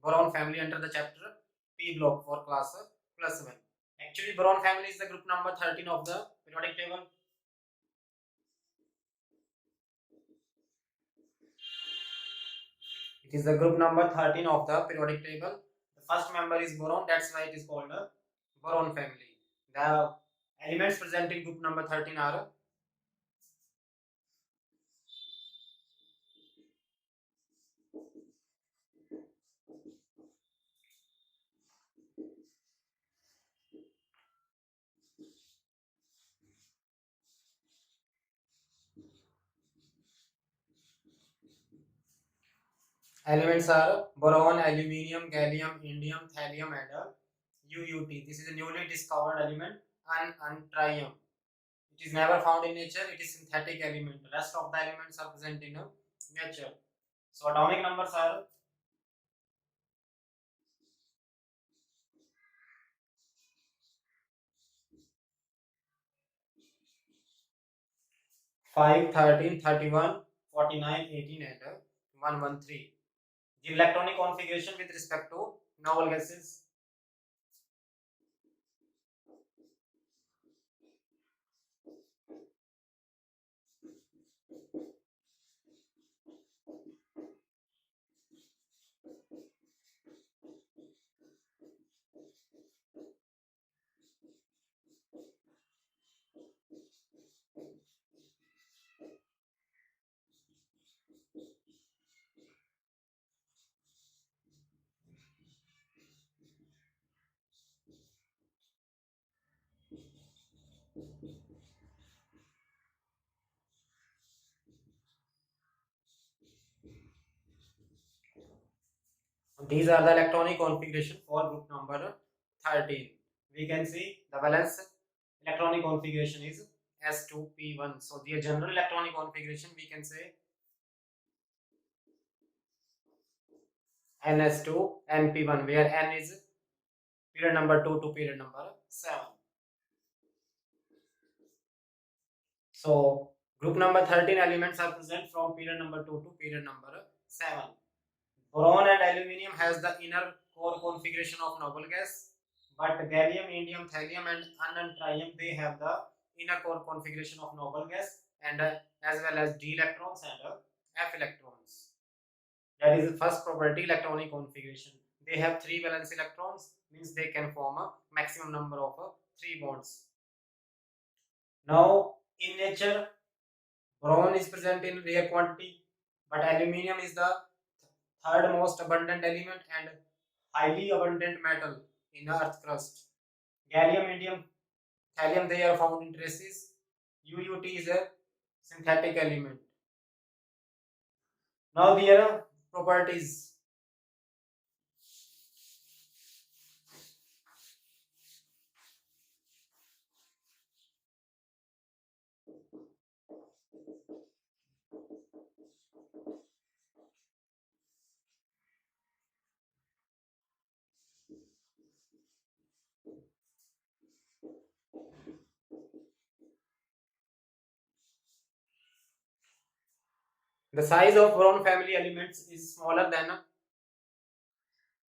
boron family under the chapter P block for class +1. Actually, boron family is the group number 13 of the periodic table. It is the group number 13 of the periodic table. The first member is boron, that's why it is called a boron family. The elements present in group number 13 are boron, aluminium, gallium, indium, thallium, and UUT. This is a newly discovered element, and tritium. It is never found in nature. It is synthetic element. The rest of the elements are present in nature. So atomic numbers are 5, 13, 31, 49, 18, and 113. The electronic configuration with respect to noble gases. These are the electronic configuration for group number 13. We can see the valence electronic configuration is S2P1. So the general electronic configuration we can say NS2 NP1, where N is period number 2 to period number 7. So group number 13 elements are present from period number 2 to period number 7. Boron and aluminium has the inner core configuration of noble gas, but gallium, indium, thallium, and unknown tritium, they have the inner core configuration of noble gas, and as well as d electrons and f electrons. That is the first property, electronic configuration. They have 3 valence electrons, means they can form a maximum number of 3 bonds. Now in nature, boron is present in rare quantity, but aluminium is the third most abundant element and highly abundant metal in the earth crust. Gallium, indium, thallium, they are found in traces. UUT is a synthetic element. Now their properties. The size of boron family elements is smaller than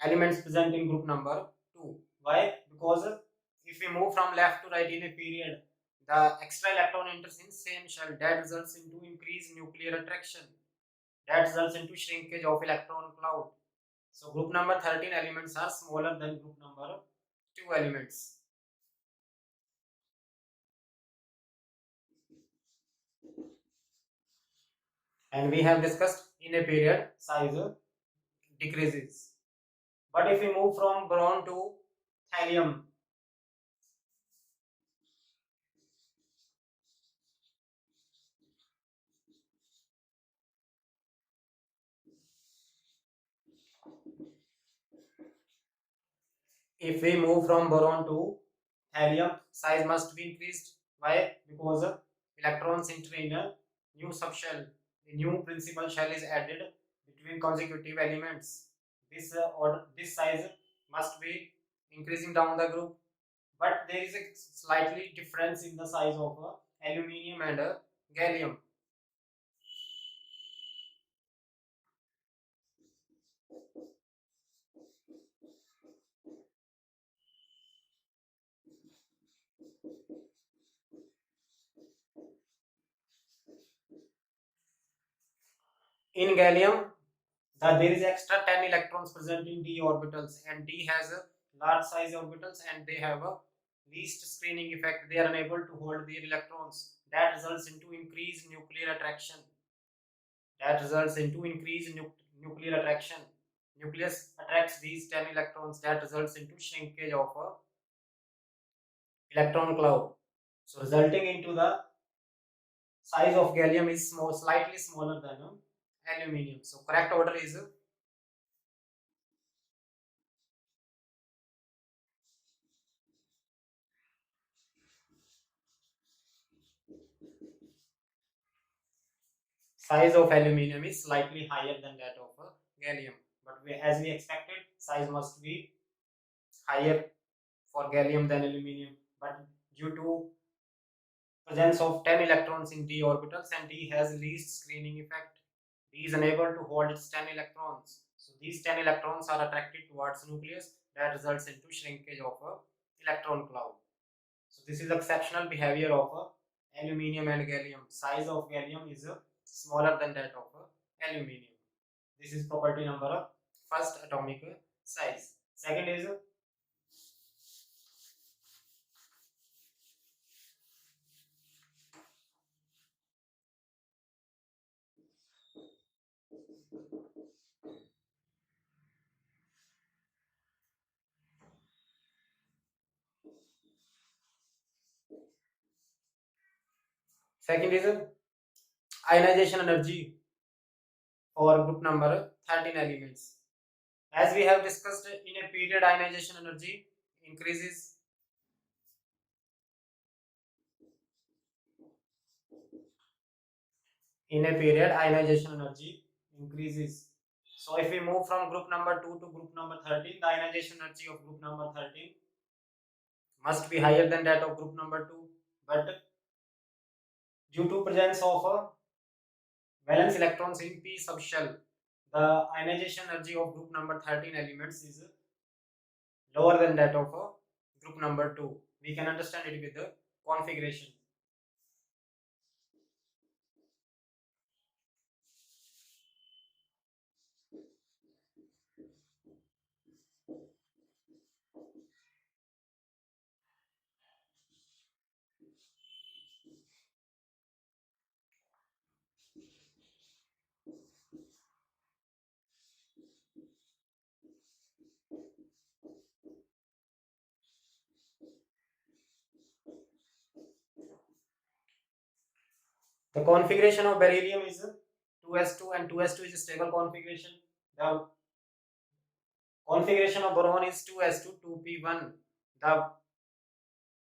elements present in group number 2. Why? Because if we move from left to right in a period, the extra electron enters in same shell. That results into increased nuclear attraction. That results into shrinkage of electron cloud. So group number 13 elements are smaller than group number 2 elements. And we have discussed in a period size decreases. But if we move from boron to thallium, size must be increased. Why? Because electrons enter in a new subshell. The new principal shell is added between consecutive elements. This size must be increasing down the group. But there is a slightly difference in the size of aluminium and gallium. In gallium, there is extra 10 electrons present in d orbitals, and d has a large size orbitals, and they have a least screening effect. They are unable to hold their electrons. That results into increased nuclear attraction. Nuclear attraction. Nucleus attracts these 10 electrons. That results into shrinkage of a electron cloud. So resulting into the size of gallium is slightly smaller than aluminium. So correct order is size of aluminium is slightly higher than that of gallium, but as we expected, size must be higher for gallium than aluminium. But due to presence of 10 electrons in d orbitals, and d has least screening effect, d is unable to hold its 10 electrons. So these 10 electrons are attracted towards nucleus. That results into shrinkage of a electron cloud. So this is exceptional behavior of aluminium and gallium. Size of gallium is smaller than that of aluminium. This is property number first, atomic size. Second is ionization energy for group number 13 elements. As we have discussed, in a period, ionization energy increases. In a period, ionization energy increases. So if we move from group number 2 to group number 13, the ionization energy of group number 13 must be higher than that of group number 2. But due to presence of valence electrons in p subshell, the ionization energy of group number 13 elements is lower than that of group number 2. We can understand it with the configuration. The configuration of beryllium is 2s2, and 2s2 is a stable configuration. The configuration of boron is 2s2, 2p1. The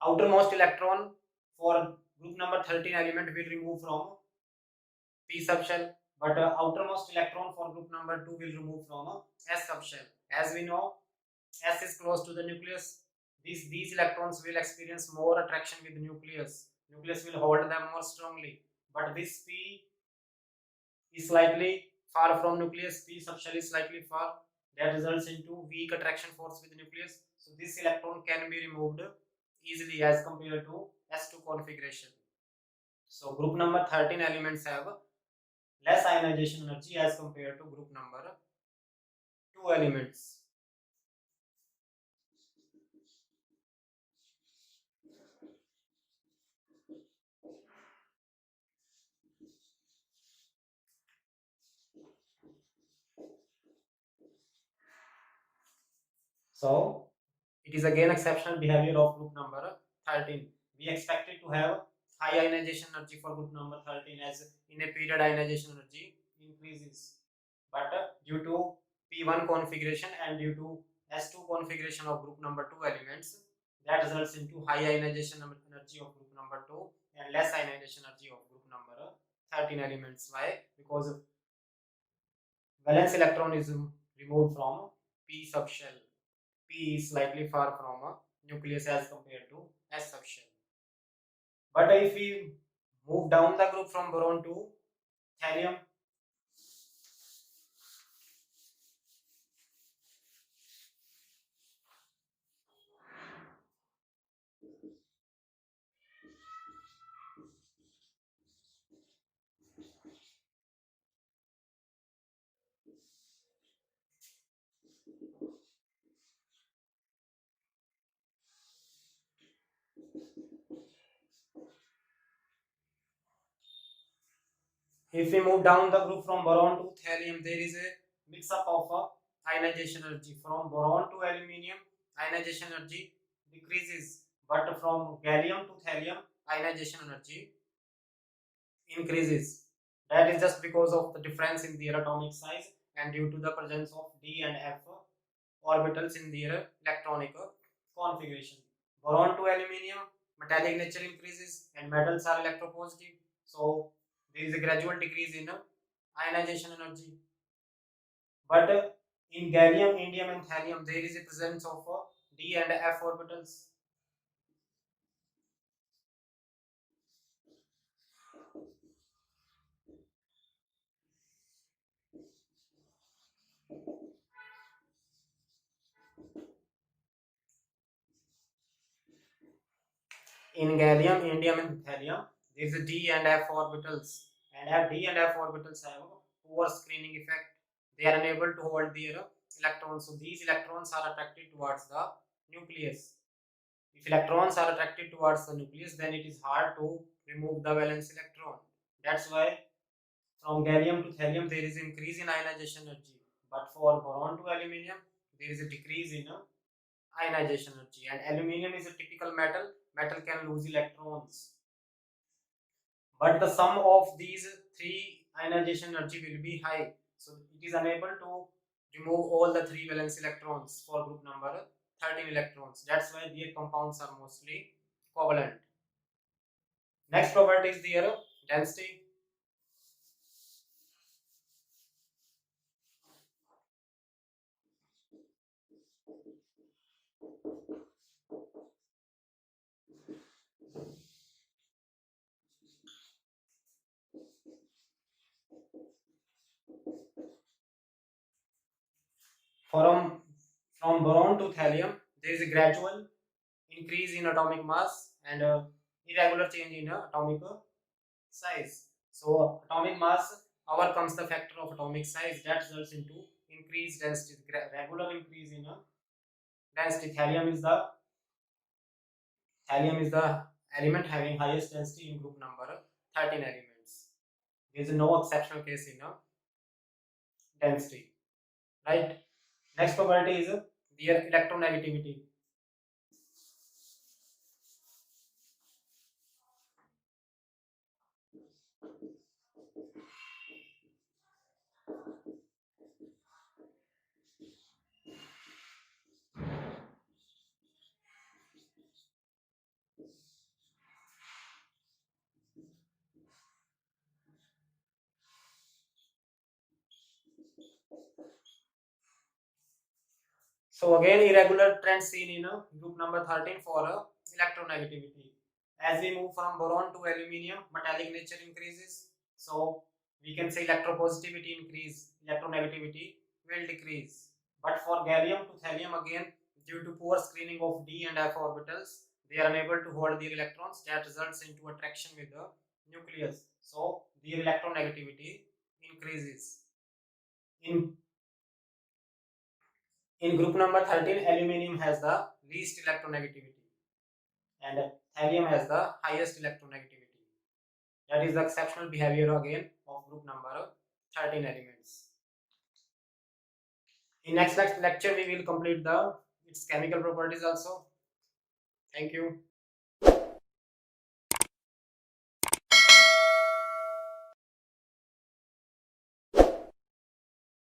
outermost electron for group number 13 element will remove from p subshell, but outermost electron for group number 2 will remove from s subshell. As we know, s is close to the nucleus. These electrons will experience more attraction with the nucleus. Nucleus will hold them more strongly. But this p is slightly far from nucleus. P subshell is slightly far. That results into weak attraction force with the nucleus. So this electron can be removed easily as compared to s2 configuration. So group number 13 elements have less ionization energy as compared to group number 2 elements. So it is again exceptional behavior of group number 13. We expected to have high ionization energy for group number 13, as in a period ionization energy increases. But due to P1 configuration and due to S2 configuration of group number 2 elements, that results into high ionization energy of group number 2 and less ionization energy of group number 13 elements. Why? Because valence electron is removed from p subshell. P is slightly far from a nucleus as compared to S subshell. But if we move down the group from boron to thallium, If we move down the group from boron to thallium, there is a mix up of ionization energy. From boron to aluminium, ionization energy decreases, but from gallium to thallium, ionization energy increases. That is just because of the difference in their atomic size and due to the presence of d and f orbitals in their electronic configuration. Boron to aluminium, metallic nature increases and metals are electropositive. So there is a gradual decrease in ionization energy. But in gallium, indium and thallium, there is a presence of d and f orbitals. In gallium, indium and thallium, there is a d and f orbitals, and d and f orbitals have a poor screening effect. They are unable to hold their electrons, so these electrons are attracted towards the nucleus. If electrons are attracted towards the nucleus, then it is hard to remove the valence electron. That's why from gallium to thallium there is increase in ionization energy, but for boron to aluminium there is a decrease in ionization energy. And aluminium is a typical metal. Metal can lose electrons, but the sum of these three ionization energy will be high, so it is unable to remove all the three valence electrons for group number 13 electrons. That's why their compounds are mostly covalent. Next property is their density. From boron to thallium, there is a gradual increase in atomic mass and irregular change in atomic size. So atomic mass overcomes the factor of atomic size, that results into increased density, regular increase in density. Thallium is the element having highest density in group number 13 elements. There is no exceptional case in density, right? Next property is their electronegativity. So again, irregular trend seen in group number 13 for electronegativity. As we move from boron to aluminium, metallic nature increases. So we can say electropositivity increase, electronegativity will decrease. But for gallium to thallium, again, due to poor screening of d and f orbitals, they are unable to hold their electrons. That results into attraction with the nucleus. So their electronegativity increases. In group number 13, aluminium has the least electronegativity and thallium has the highest electronegativity. That is the exceptional behavior again of group number 13 elements. In next lecture, we will complete the its chemical properties also. Thank you.